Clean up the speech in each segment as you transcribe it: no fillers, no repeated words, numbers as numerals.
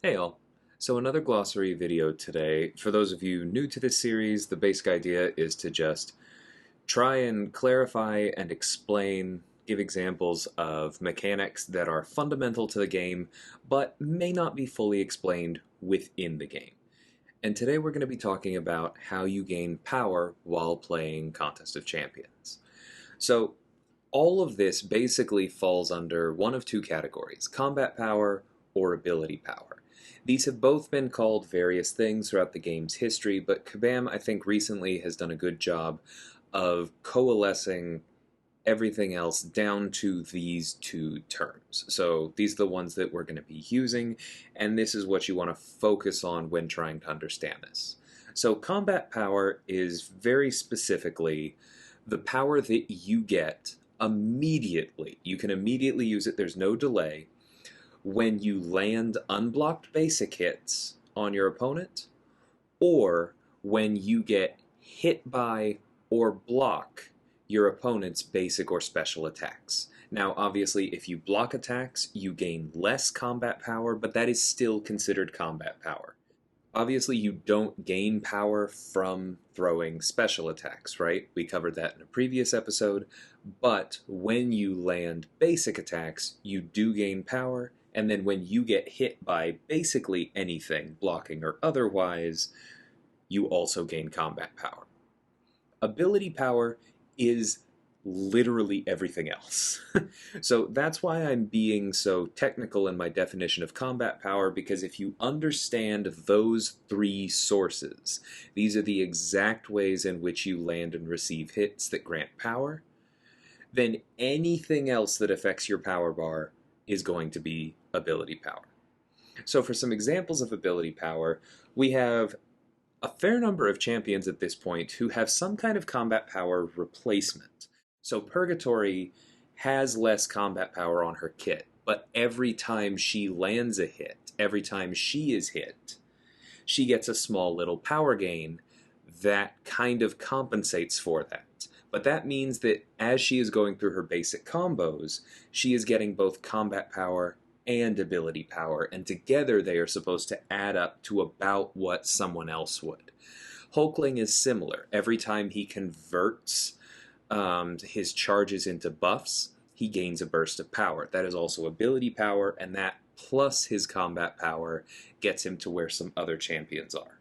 Hey all. So another glossary video today. For those of you new to this series, the basic idea is to just try and clarify and explain, give examples of mechanics that are fundamental to the game, but may not be fully explained within the game. And today we're going to be talking about how you gain power while playing Contest of Champions. So all of this basically falls under one of two categories: combat power or ability power. These have both been called various things throughout the game's history, but Kabam, I think, recently has done a good job of coalescing everything else down to these two terms. So these are the ones that we're going to be using, and this is what you want to focus on when trying to understand this. So combat power is very specifically the power that you get immediately. You can immediately use it, there's no delay, when you land unblocked basic hits on your opponent, or when you get hit by or block your opponent's basic or special attacks. Now, obviously, if you block attacks, you gain less combat power, but that is still considered combat power. Obviously, you don't gain power from throwing special attacks, right? We covered that in a previous episode. But when you land basic attacks, you do gain power. And then when you get hit by basically anything, blocking or otherwise, you also gain combat power. Ability power is literally everything else. So that's why I'm being so technical in my definition of combat power, because if you understand those three sources, these are the exact ways in which you land and receive hits that grant power, then anything else that affects your power bar is going to be ability power. So for some examples of ability power, we have a fair number of champions at this point who have some kind of combat power replacement. So Purgatory has less combat power on her kit, but every time she lands a hit, every time she is hit, she gets a small little power gain that kind of compensates for that. But that means that as she is going through her basic combos, she is getting both combat power and ability power, and together they are supposed to add up to about what someone else would. Hulkling is similar. Every time he converts his charges into buffs, he gains a burst of power. That is also ability power, and that plus his combat power gets him to where some other champions are.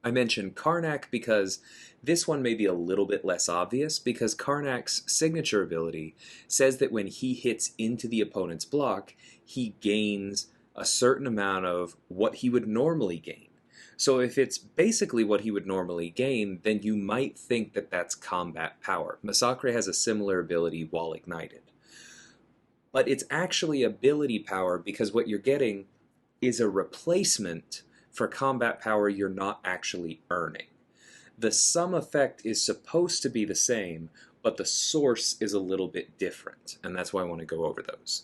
I mentioned Karnak because this one may be a little bit less obvious, because Karnak's signature ability says that when he hits into the opponent's block, he gains a certain amount of what he would normally gain. So if it's basically what he would normally gain, then you might think that that's combat power. Massacre has a similar ability while ignited. But it's actually ability power, because what you're getting is a replacement for combat power you're not actually earning. The sum effect is supposed to be the same, but the source is a little bit different, and that's why I want to go over those.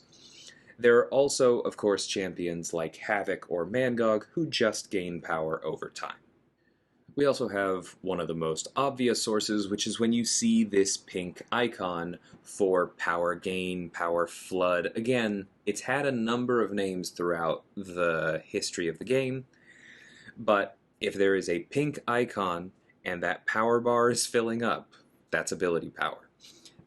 There are also, of course, champions like Havoc or Mangog who just gain power over time. We also have one of the most obvious sources, which is when you see this pink icon for power gain, power flood. Again, it's had a number of names throughout the history of the game, but if there is a pink icon and that power bar is filling up, that's ability power.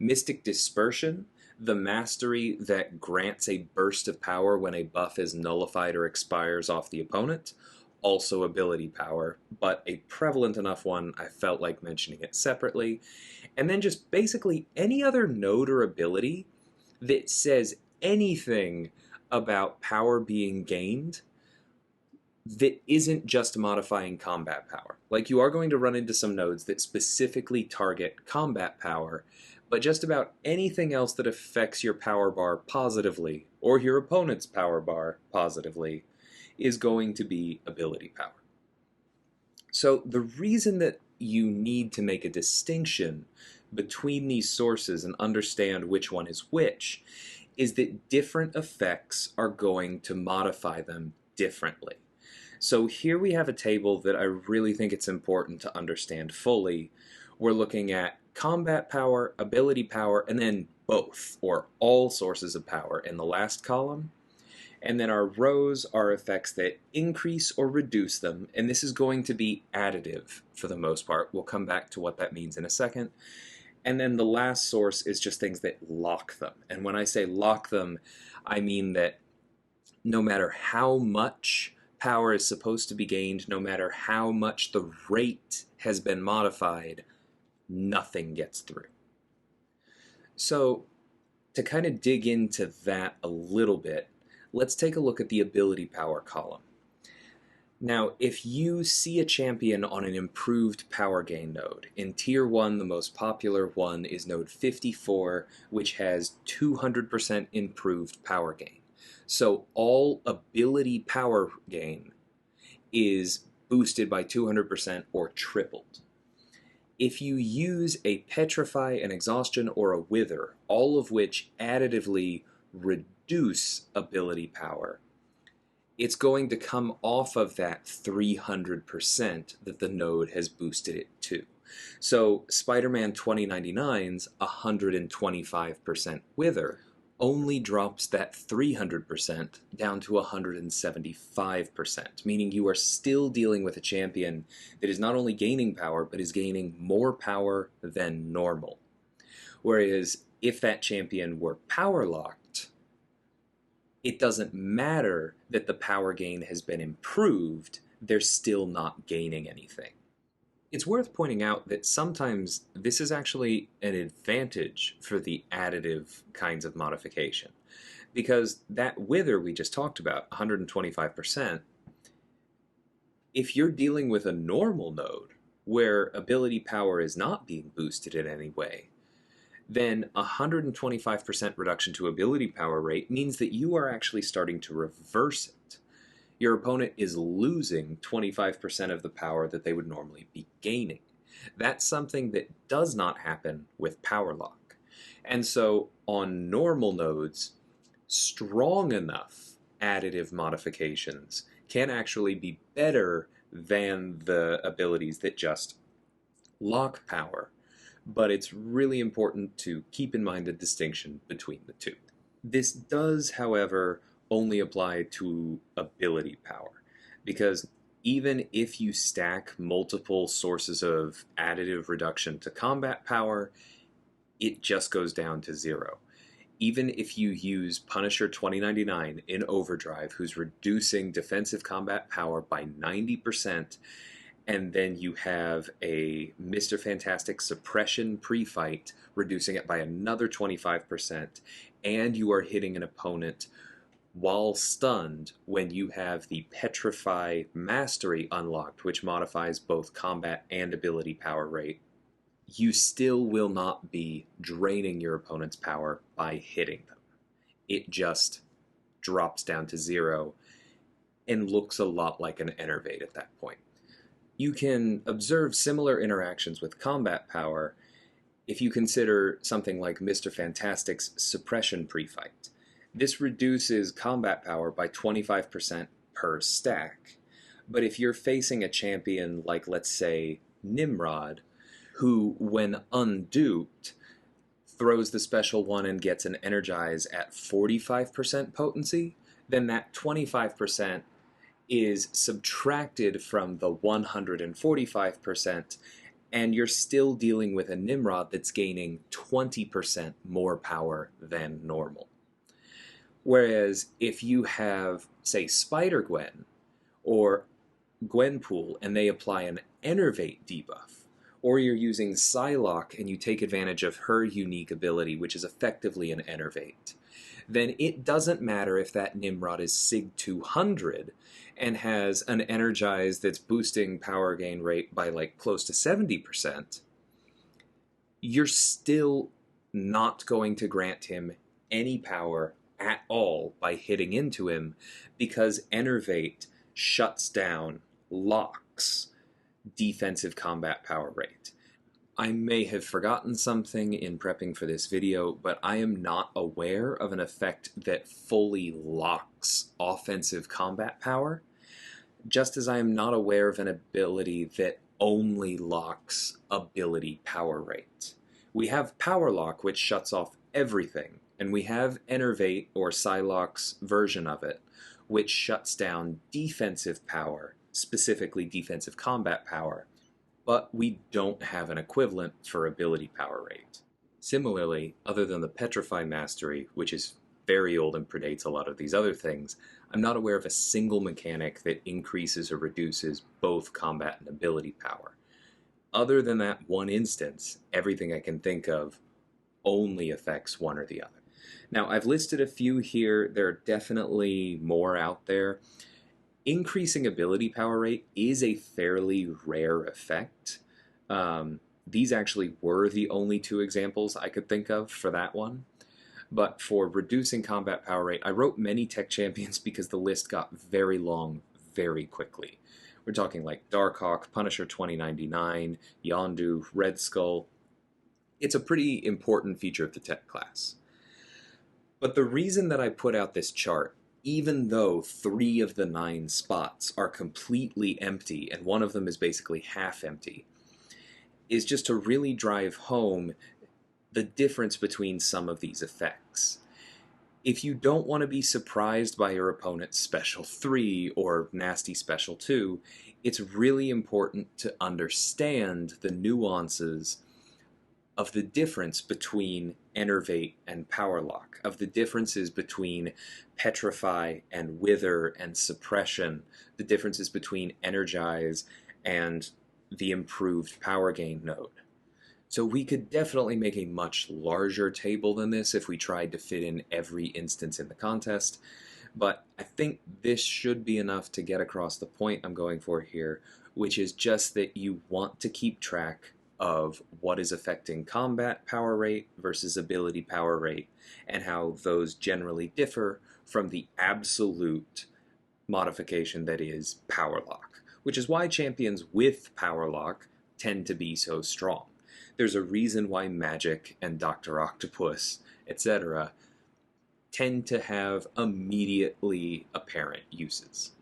Mystic Dispersion, the mastery that grants a burst of power when a buff is nullified or expires off the opponent, also ability power, but a prevalent enough one I felt like mentioning it separately. And then just basically any other node or ability that says anything about power being gained that isn't just modifying combat power. Like, you are going to run into some nodes that specifically target combat power, but just about anything else that affects your power bar positively, or your opponent's power bar positively, is going to be ability power. So the reason that you need to make a distinction between these sources and understand which one is which is that different effects are going to modify them differently. So here we have a table that I really think it's important to understand fully. We're looking at combat power, ability power, and then both, or all sources of power in the last column. And then our rows are effects that increase or reduce them, and this is going to be additive for the most part. We'll come back to what that means in a second. And then the last source is just things that lock them. And when I say lock them, I mean that no matter how much power is supposed to be gained, no matter how much the rate has been modified, nothing gets through. So to kind of dig into that a little bit, let's take a look at the ability power column. Now, if you see a champion on an improved power gain node, in Tier 1 the most popular one is node 54, which has 200% improved power gain. So all ability power gain is boosted by 200% or tripled. If you use a Petrify, an Exhaustion, or a Wither, all of which additively reduce ability power, it's going to come off of that 300% that the node has boosted it to. So Spider-Man 2099's 125% Wither only drops that 300% down to 175%, meaning you are still dealing with a champion that is not only gaining power, but is gaining more power than normal. Whereas if that champion were power locked, it doesn't matter that the power gain has been improved, they're still not gaining anything. It's worth pointing out that sometimes this is actually an advantage for the additive kinds of modification. Because that Wither we just talked about, 125%, if you're dealing with a normal node where ability power is not being boosted in any way, then 125% reduction to ability power rate means that you are actually starting to reverse it. Your opponent is losing 25% of the power that they would normally be gaining. That's something that does not happen with power lock. And so on normal nodes, strong enough additive modifications can actually be better than the abilities that just lock power. But it's really important to keep in mind the distinction between the two. This does, however, only apply to ability power, because even if you stack multiple sources of additive reduction to combat power, it just goes down to 0. Even if you use Punisher 2099 in Overdrive, who's reducing defensive combat power by 90%, and then you have a Mr. Fantastic suppression pre-fight, reducing it by another 25%, and you are hitting an opponent while stunned when you have the Petrify Mastery unlocked, which modifies both combat and ability power rate, you still will not be draining your opponent's power by hitting them. It just drops down to 0 and looks a lot like an Enervate at that point. You can observe similar interactions with combat power if you consider something like Mr. Fantastic's suppression pre-fight. This reduces combat power by 25% per stack. But if you're facing a champion like, let's say, Nimrod, who, when unduped, throws the special one and gets an Energize at 45% potency, then that 25% is subtracted from the 145%, and you're still dealing with a Nimrod that's gaining 20% more power than normal. Whereas if you have, say, Spider-Gwen or Gwenpool and they apply an Enervate debuff, or you're using Psylocke and you take advantage of her unique ability, which is effectively an Enervate, then it doesn't matter if that Nimrod is Sig 200 and has an Energize that's boosting power gain rate by like close to 70%, you're still not going to grant him any power at all by hitting into him, because Enervate shuts down, locks defensive combat power rate. I may have forgotten something in prepping for this video, but I am not aware of an effect that fully locks offensive combat power, just as I am not aware of an ability that only locks ability power rate. We have Power Lock, which shuts off everything, and we have Enervate, or Psylocke's version of it, which shuts down defensive power, specifically defensive combat power, but we don't have an equivalent for ability power rate. Similarly, other than the Petrify Mastery, which is very old and predates a lot of these other things, I'm not aware of a single mechanic that increases or reduces both combat and ability power. Other than that one instance, everything I can think of only affects one or the other. Now, I've listed a few here. There are definitely more out there. Increasing ability power rate is a fairly rare effect. These actually were the only two examples I could think of for that one. But for reducing combat power rate, I wrote many tech champions because the list got very long very quickly. We're talking like Darkhawk, Punisher 2099, Yondu, Red Skull. It's a pretty important feature of the tech class. But the reason that I put out this chart, even though 3 of the 9 spots are completely empty, and one of them is basically half empty, is just to really drive home the difference between some of these effects. If you don't want to be surprised by your opponent's Special 3 or Nasty Special 2, it's really important to understand the nuances of the difference between Enervate and Powerlock, of the differences between Petrify and Wither and Suppression, the differences between Energize and the improved Power Gain node. So we could definitely make a much larger table than this if we tried to fit in every instance in the contest, but I think this should be enough to get across the point I'm going for here, which is just that you want to keep track of what is affecting combat power rate versus ability power rate, and how those generally differ from the absolute modification that is Powerlock, which is why champions with Powerlock tend to be so strong. There's a reason why Magic and Dr. Octopus, etc., tend to have immediately apparent uses.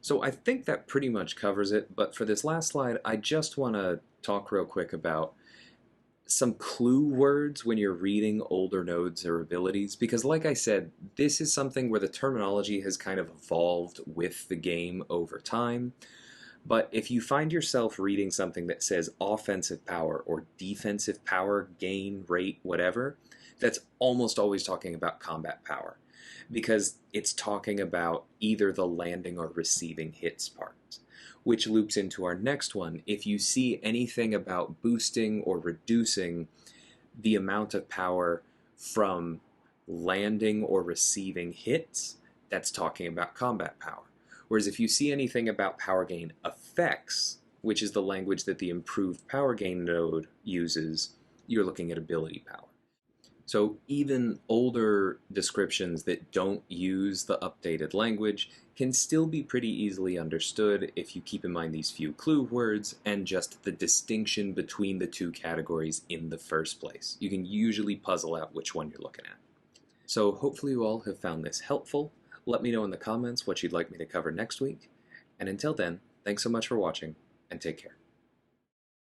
So I think that pretty much covers it, but for this last slide, I just want to talk real quick about some clue words when you're reading older nodes or abilities, because like I said, this is something where the terminology has kind of evolved with the game over time. But if you find yourself reading something that says offensive power or defensive power, gain, rate, whatever, that's almost always talking about combat power, because it's talking about either the landing or receiving hits part, which loops into our next one. If you see anything about boosting or reducing the amount of power from landing or receiving hits, that's talking about combat power. Whereas if you see anything about power gain effects, which is the language that the improved power gain node uses, you're looking at ability power. So even older descriptions that don't use the updated language can still be pretty easily understood if you keep in mind these few clue words and just the distinction between the two categories in the first place. You can usually puzzle out which one you're looking at. So hopefully you all have found this helpful. Let me know in the comments what you'd like me to cover next week. And until then, thanks so much for watching, and take care.